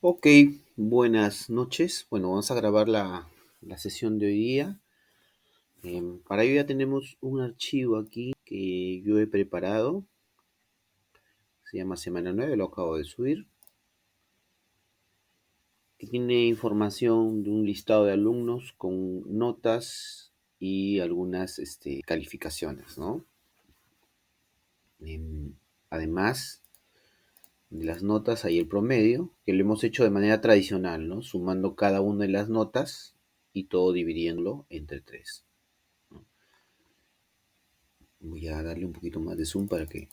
Ok, buenas noches. Bueno, vamos a grabar la sesión de hoy día. Para ello ya tenemos un archivo aquí que yo he preparado. Se llama Semana 9, lo acabo de subir. Que tiene información de un listado de alumnos con notas y algunas calificaciones, ¿no? Em, Además de las notas hay el promedio, que lo hemos hecho de manera tradicional, ¿no? Sumando cada una de las notas y todo dividiéndolo entre 3. Voy a darle un poquito más de zoom para que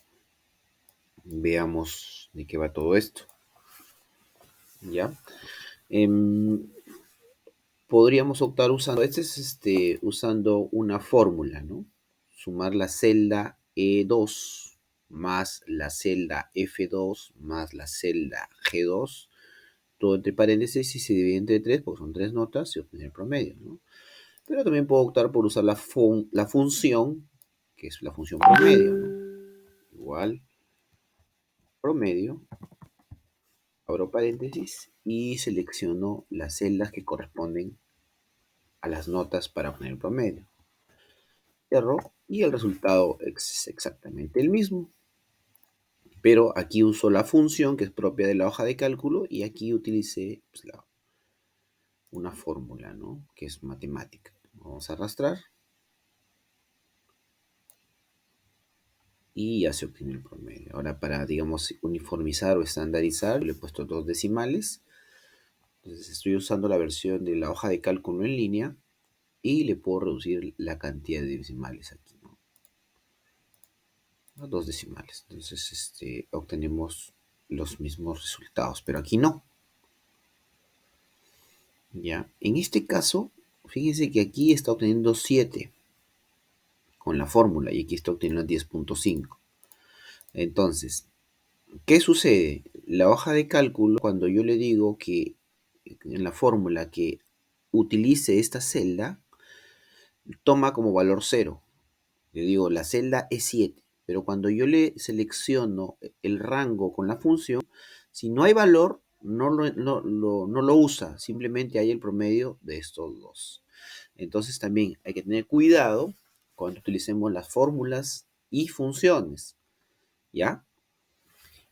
veamos de qué va todo esto. ¿Ya? Em, Podríamos optar usando, usando una fórmula, ¿no? Sumar la celda E2 más la celda F2 más la celda G2, todo entre paréntesis y se divide entre 3 porque son 3 notas y obtener el promedio, ¿no? Pero también puedo optar por usar la función, que es la función promedio, ¿no? Igual, promedio, abro paréntesis y selecciono las celdas que corresponden a las notas para obtener el promedio. Cierro y el resultado es exactamente el mismo. Pero aquí uso la función que es propia de la hoja de cálculo y aquí utilicé pues, una fórmula, ¿no? Que es matemática. Vamos a arrastrar y ya se obtiene el promedio. Ahora para, digamos, uniformizar o estandarizar, le he puesto 2 decimales. Entonces estoy usando la versión de la hoja de cálculo en línea y le puedo reducir la cantidad de decimales aquí, ¿no? A 2 decimales. Entonces, obtenemos los mismos resultados, pero aquí no, ¿ya? En este caso, fíjense que aquí está obteniendo 7 con la fórmula y aquí está obteniendo 10.5. Entonces, ¿qué sucede? La hoja de cálculo, cuando yo le digo que en la fórmula que utilice esta celda, toma como valor 0. Le digo, la celda es 7, pero cuando yo le selecciono el rango con la función, si no hay valor, no lo usa, simplemente hay el promedio de estos dos. Entonces también hay que tener cuidado cuando utilicemos las fórmulas y funciones, ¿ya?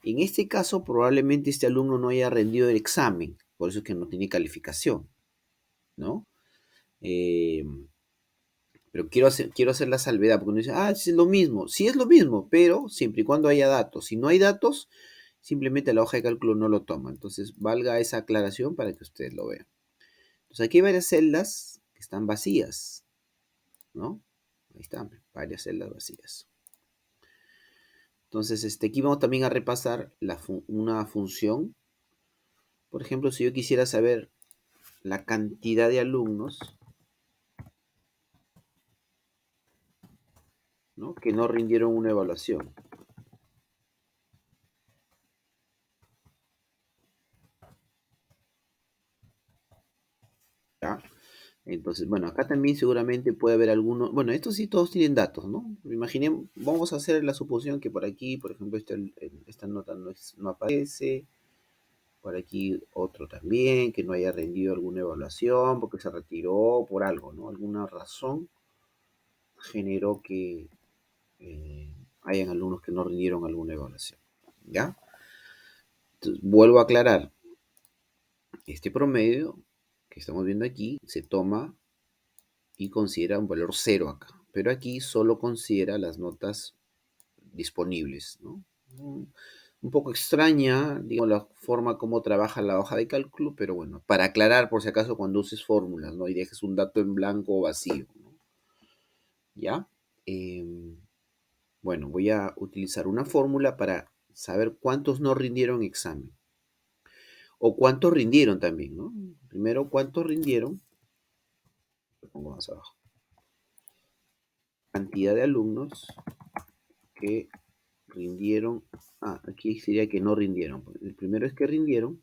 En este caso, probablemente este alumno no haya rendido el examen, por eso es que no tiene calificación, ¿no? Eh, Pero quiero hacer la salvedad, porque uno dice, es lo mismo. Sí es lo mismo, pero siempre y cuando haya datos. Si no hay datos, simplemente la hoja de cálculo no lo toma. Entonces, valga esa aclaración para que ustedes lo vean. Entonces, aquí hay varias celdas que están vacías, ¿no? Ahí están, varias celdas vacías. Entonces, aquí vamos también a repasar una función. Por ejemplo, si yo quisiera saber la cantidad de alumnos, ¿no? Que no rindieron una evaluación. ¿Ya? Entonces, bueno, acá también seguramente puede haber algunos, bueno, estos sí todos tienen datos, ¿no? Imaginemos, vamos a hacer la suposición que por aquí, por ejemplo, esta nota no aparece, por aquí otro también, que no haya rendido alguna evaluación porque se retiró por algo, ¿no? Alguna razón generó que hayan alumnos que no rindieron alguna evaluación, ¿ya? Entonces, vuelvo a aclarar, este promedio que estamos viendo aquí se toma y considera un valor 0 acá. Pero aquí solo considera las notas disponibles, ¿no? Un poco extraña, digo, la forma como trabaja la hoja de cálculo, pero bueno, para aclarar por si acaso cuando uses fórmulas, ¿no? Y dejes un dato en blanco o vacío, ¿no? ¿Ya? Em, bueno, voy a utilizar una fórmula para saber cuántos no rindieron examen. O cuántos rindieron también, ¿no? Primero, cuántos rindieron. Lo pongo más abajo. Cantidad de alumnos que rindieron. Aquí sería que no rindieron. El primero es que rindieron.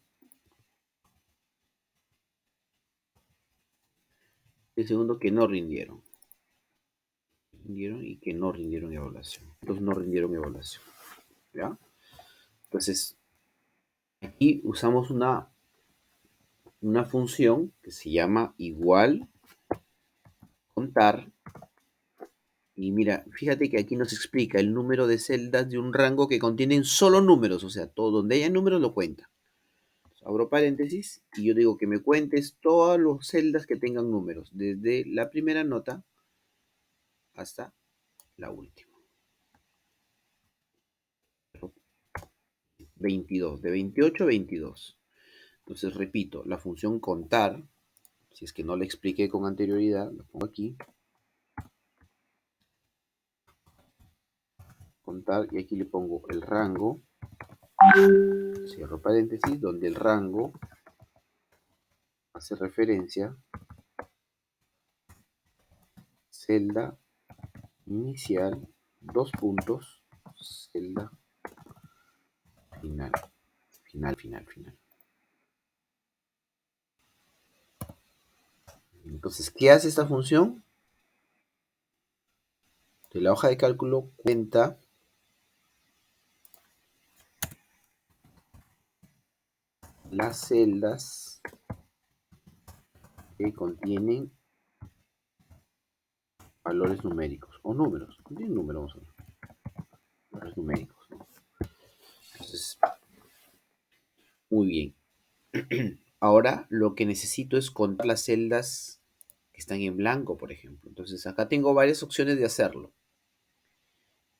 El segundo que no rindieron. Rindieron y que no rindieron evaluación. Los no rindieron evaluación. ¿Ya? Entonces, aquí usamos una una función que se llama igual contar. Y mira, fíjate que aquí nos explica el número de celdas de un rango que contienen solo números, o sea, todo donde haya números lo cuenta. Abro paréntesis y yo digo que me cuentes todas las celdas que tengan números, desde la primera nota hasta la última. 22, de 28 a 22. Entonces repito, la función contar, si es que no la expliqué con anterioridad, la pongo aquí. Contar y aquí le pongo el rango, cierro paréntesis, donde el rango hace referencia celda inicial, dos puntos, celda final, final. Entonces, ¿qué hace esta función? De la hoja de cálculo cuenta las celdas que contienen valores numéricos o números. Contienen números, vamos a ver. Valores numéricos, ¿no? Entonces, muy bien. Ahora lo que necesito es contar las celdas que están en blanco, por ejemplo. Entonces, acá tengo varias opciones de hacerlo.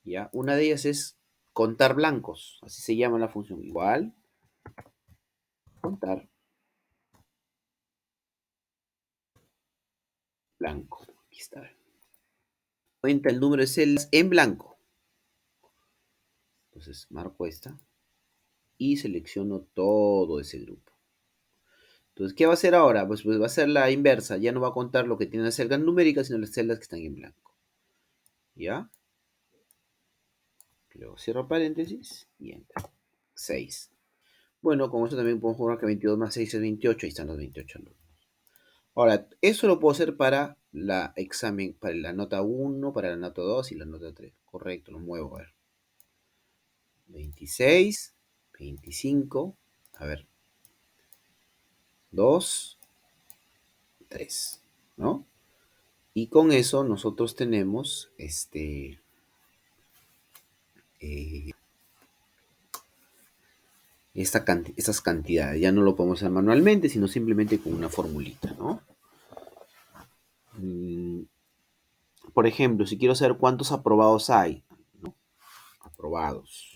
¿Ya? Una de ellas es contar blancos. Así se llama la función. Igual, contar blanco. Aquí está. Cuenta el número de celdas en blanco. Entonces, marco esta y selecciono todo ese grupo. Entonces, ¿qué va a hacer ahora? Pues va a ser la inversa. Ya no va a contar lo que tiene las celdas numéricas, sino las celdas que están en blanco. ¿Ya? Luego cierro paréntesis y enter. 6. Bueno, con eso también podemos jugar que 22 más 6 es 28. Ahí están los 28 alumnos. Ahora, eso lo puedo hacer para la examen, para la nota 1, para la nota 2 y la nota 3. Correcto, lo muevo. A ver. 26, 25. A ver. 2, 3. ¿No? Y con eso nosotros tenemos eh, estas cantidades. Ya no lo podemos hacer manualmente, sino simplemente con una formulita, ¿no? Por ejemplo, si quiero saber cuántos aprobados hay, ¿no? Aprobados.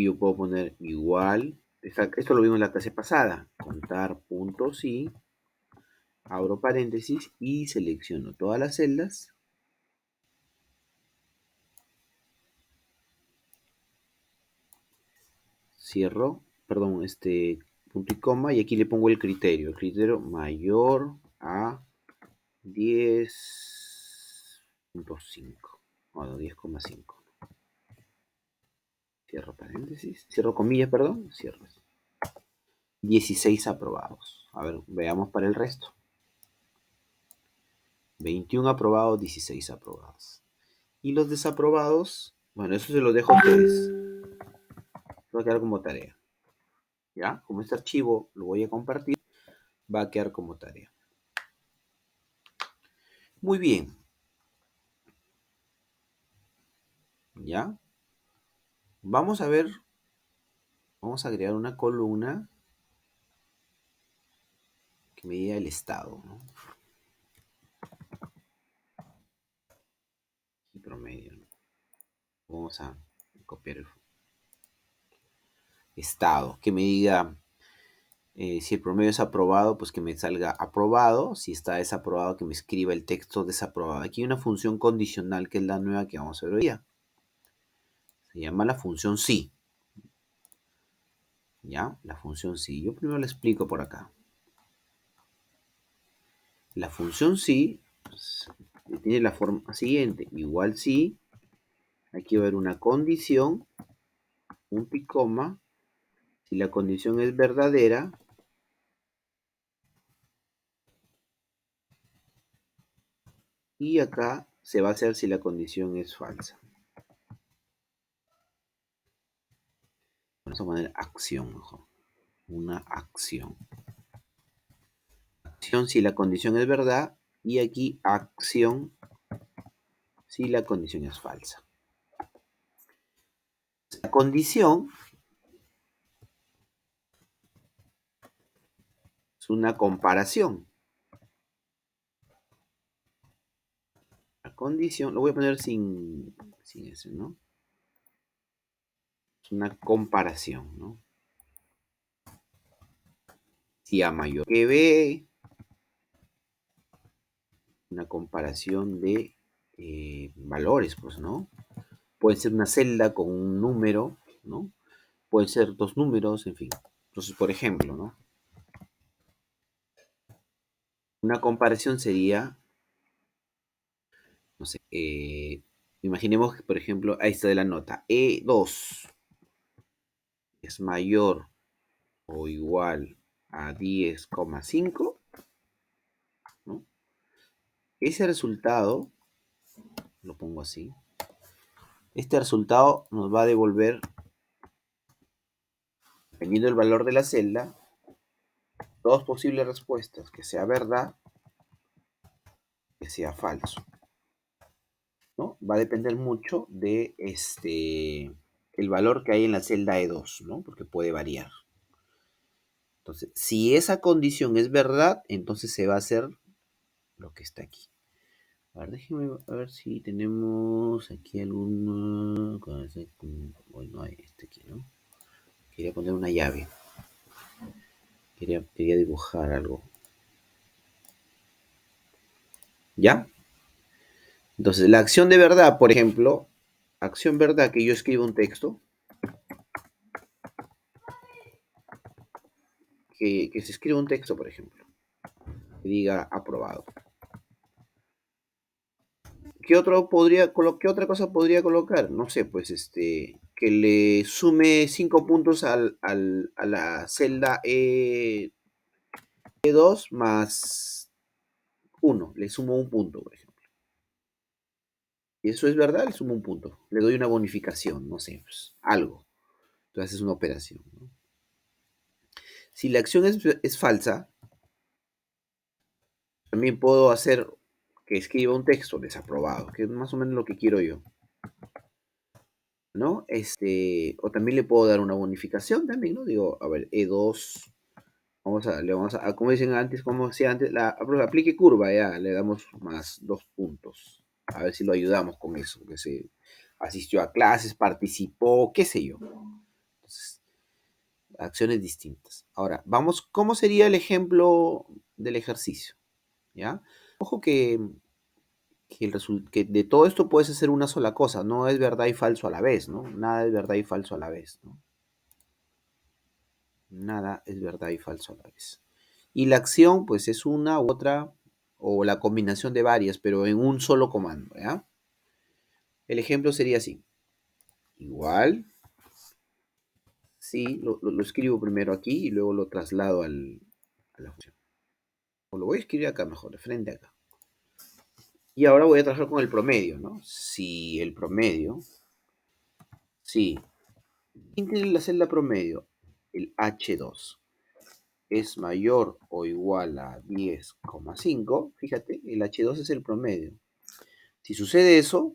Y yo puedo poner igual. Esto lo vimos en la clase pasada. Contar puntos y abro paréntesis y selecciono todas las celdas. Cierro, perdón, punto y coma, y aquí le pongo el criterio mayor a 10.5, bueno, 10,5. Cierro paréntesis, cierro comillas, perdón, cierro. 16 aprobados. A ver, veamos para el resto. 21 aprobados, 16 aprobados. Y los desaprobados, bueno, eso se lo dejo a ustedes. Va a quedar como tarea. ¿Ya? Como este archivo lo voy a compartir, va a quedar como tarea. Muy bien. ¿Ya? Vamos a ver, vamos a agregar una columna que me diga el estado, ¿no? Y promedio, ¿no? Vamos a copiar el estado, que me diga si el promedio es aprobado, pues que me salga aprobado. Si está desaprobado, que me escriba el texto desaprobado. Aquí hay una función condicional que es la nueva que vamos a ver hoy día. Se llama la función sí. ¿Ya? La función sí. Yo primero la explico por acá. La función sí pues, tiene la forma siguiente. Igual sí. Aquí va a haber una condición, punto y coma. Si la condición es verdadera, y acá se va a hacer si la condición es falsa. Vamos a poner acción mejor. Una acción. Acción si la condición es verdad y aquí acción si la condición es falsa. La condición es una comparación. La condición, lo voy a poner sin eso, ¿no? Es una comparación, ¿no? Si A mayor que B, una comparación de valores, pues, ¿no? Puede ser una celda con un número, ¿no? Pueden ser dos números, en fin. Entonces, por ejemplo, ¿no? Una comparación sería, no sé, imaginemos que, por ejemplo, ahí está de la nota, E2 es mayor o igual a 10,5, ¿no? Ese resultado, lo pongo así, este resultado nos va a devolver, dependiendo del valor de la celda, dos posibles respuestas, que sea verdad, que sea falso, ¿no? Va a depender mucho de el valor que hay en la celda E2, ¿no? Porque puede variar. Entonces, si esa condición es verdad, entonces se va a hacer lo que está aquí. A ver, déjenme a ver si tenemos aquí alguna. Bueno, no hay este aquí, ¿no? Quería poner una llave. Quería dibujar algo. ¿Ya? Entonces, la acción de verdad, por ejemplo, acción verdad que yo escribo un texto, que se escriba un texto, por ejemplo, que diga aprobado. ¿Qué otra cosa podría colocar? No sé, pues que le sume 5 puntos a la celda E2 más 1. Le sumo un punto, por ejemplo. Y eso es verdad, le sumo un punto. Le doy una bonificación, no sé, pues, algo. Entonces es una operación, ¿no? Si la acción es falsa, también puedo hacer que escriba un texto desaprobado, que es más o menos lo que quiero yo, ¿no? O también le puedo dar una bonificación también, ¿no? Digo, a ver, E2, le vamos a, como dicen antes, como decía antes, aplique curva, ya, le damos más 2 puntos. A ver si lo ayudamos con eso, que se asistió a clases, participó, qué sé yo. Entonces, acciones distintas. Ahora, vamos, ¿cómo sería el ejemplo del ejercicio? ¿Ya? Ojo que de todo esto puedes hacer una sola cosa, no es verdad y falso a la vez, ¿no? Nada es verdad y falso a la vez, ¿no? Nada es verdad y falso a la vez. Y la acción, pues es una u otra, o la combinación de varias, pero en un solo comando, ¿ya? El ejemplo sería así. Igual, sí, lo escribo primero aquí y luego lo traslado a la función. O lo voy a escribir acá mejor, de frente acá. Y ahora voy a trabajar con el promedio, ¿no? Si el promedio, si ¿quién tiene la celda promedio? El H2 es mayor o igual a 10,5, fíjate, el H2 es el promedio. Si sucede eso,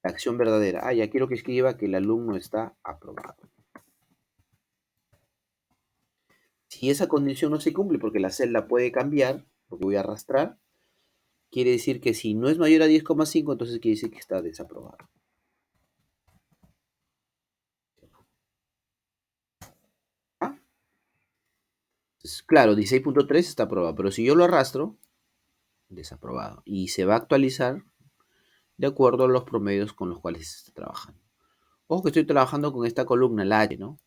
la acción verdadera. Ah, ya quiero que escriba que el alumno está aprobado. Si esa condición no se cumple porque la celda puede cambiar, porque voy a arrastrar, quiere decir que si no es mayor a 10,5, entonces quiere decir que está desaprobado. ¿Ah? Entonces, claro, 16,3 está aprobado, pero si yo lo arrastro, desaprobado. Y se va a actualizar de acuerdo a los promedios con los cuales se está trabajando. Ojo que estoy trabajando con esta columna, la H, ¿no?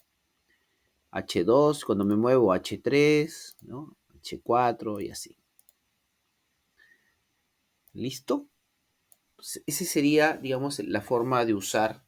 H2, cuando me muevo H3, ¿no? H4 y así. ¿Listo? Esa sería, digamos, la forma de usar